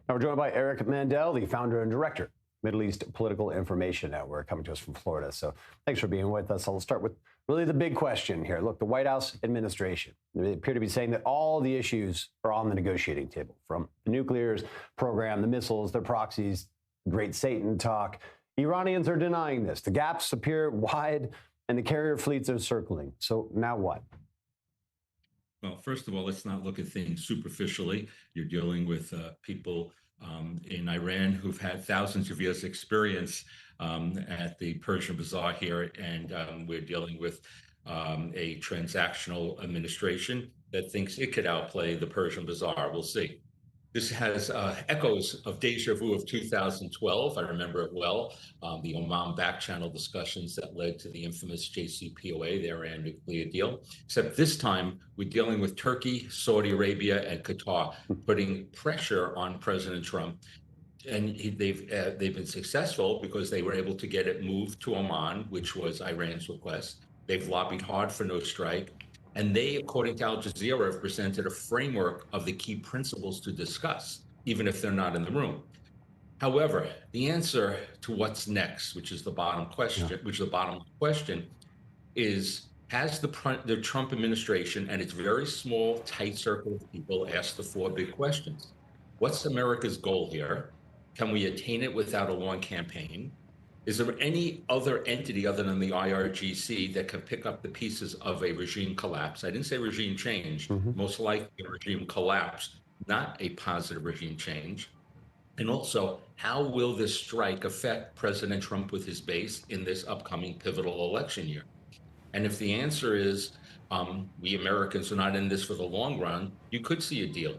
Now we're joined by Eric Mandel, the founder and director, Middle East Political Information Network, coming to us from Florida. So thanks for being with us. I'll start with really the big question here. Look, the White House administration, they appear to be saying that all the issues are on the negotiating table, from the nuclear program, the missiles, their proxies, great Satan talk. Iranians are denying this. The gaps appear wide and the carrier fleets are circling. So now what? Well, first of all, let's not look at things superficially. You're dealing with people in Iran who've had thousands of years' experience at the Persian Bazaar here, and we're dealing with a transactional administration that thinks it could outplay the Persian Bazaar. We'll see. This has echoes of deja vu of 2012. I remember it well, the Oman back channel discussions that led to the infamous JCPOA, the Iran nuclear deal. Except this time, we're dealing with Turkey, Saudi Arabia, and Qatar, putting pressure on President Trump. And they've been successful because they were able to get it moved to Oman, which was Iran's request. They've lobbied hard for no strike. And they, according to Al Jazeera, have presented a framework of the key principles to discuss, even if they're not in the room. However, the answer to what's next, which is the bottom question, is has the Trump administration and its very small, tight circle of people asked the four big questions. What's America's goal here? Can we attain it without a long campaign? Is there any other entity other than the IRGC that can pick up the pieces of a regime collapse? I didn't say regime change, most likely a regime collapse, not a positive regime change. And also, how will this strike affect President Trump with his base in this upcoming pivotal election year? And if the answer is we Americans are not in this for the long run, you could see a deal.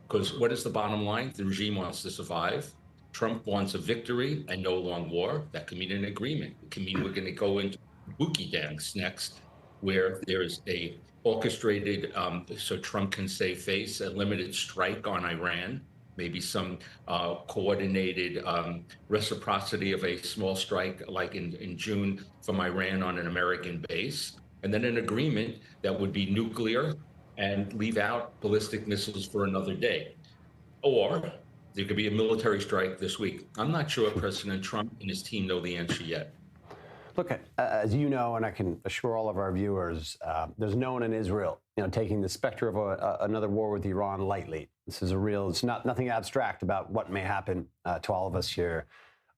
Because what is the bottom line? The regime wants to survive. Trump wants a victory and no long war. That could mean an agreement. It could mean we're going to go into Buki dance next, where there's a orchestrated, so Trump can save face, a limited strike on Iran, maybe some coordinated reciprocity of a small strike like in June from Iran on an American base, and then an agreement that would be nuclear and leave out ballistic missiles for another day. Or there could be a military strike this week. I'm not sure President Trump and his team know the answer yet. Look, as you know, and I can assure all of our viewers, there's no one in Israel, taking the specter of another war with Iran lightly. This is it's nothing abstract about what may happen to all of us here.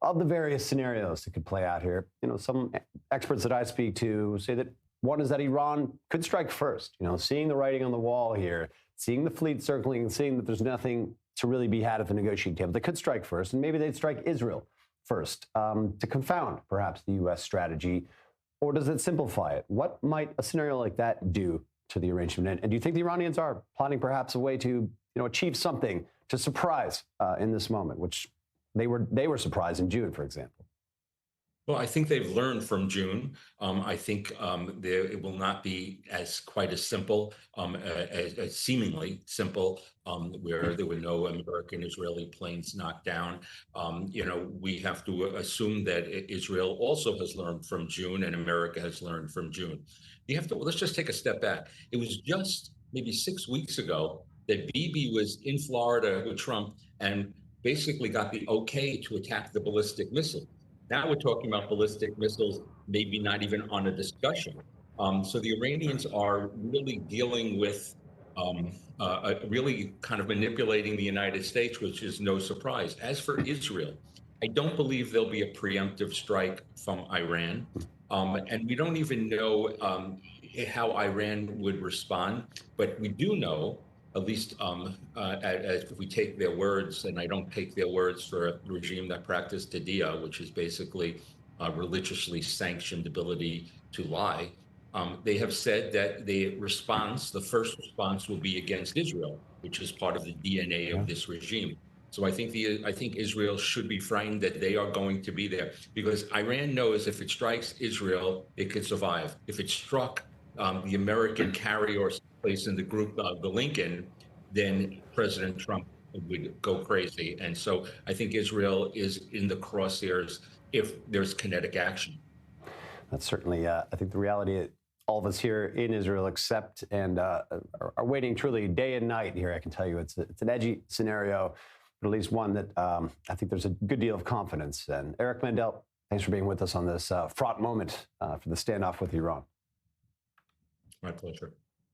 Of the various scenarios that could play out here, some experts that I speak to say that one is that Iran could strike first, seeing the writing on the wall here, seeing the fleet circling and seeing that there's nothing to really be had at the negotiating table. They could strike first, and maybe they'd strike Israel first to confound perhaps the U.S. strategy, or does it simplify it? What might a scenario like that do to the arrangement? And do you think the Iranians are plotting perhaps a way to achieve something to surprise in this moment, which they were surprised in June, for example? Well, I think they've learned from June. I think it will not be quite as simple, as seemingly simple, where there were no American-Israeli planes knocked down. We have to assume that Israel also has learned from June and America has learned from June. Let's just take a step back. It was just maybe 6 weeks ago that Bibi was in Florida with Trump and basically got the okay to attack the ballistic missile. Now we're talking about ballistic missiles, maybe not even on a discussion. So the Iranians are really dealing with really kind of manipulating the United States, which is no surprise. As for Israel, I don't believe there'll be a preemptive strike from Iran. And we don't even know how Iran would respond. But we do know, at least as if we take their words, and I don't take their words for a regime that practiced Tadiyah, which is basically religiously sanctioned ability to lie. They have said that the first response will be against Israel, which is part of the DNA of this regime. So I think Israel should be frightened that they are going to be there, because Iran knows if it strikes Israel, it could survive. If it struck the American carrier or place in the group of the Lincoln, then President Trump would go crazy. And so I think Israel is in the crosshairs if there's kinetic action. That's certainly, I think, the reality all of us here in Israel accept and are waiting truly day and night here. I can tell you it's an edgy scenario. but at least one that I think there's a good deal of confidence. And Eric Mandel, thanks for being with us on this fraught moment for the standoff with Iran. My pleasure.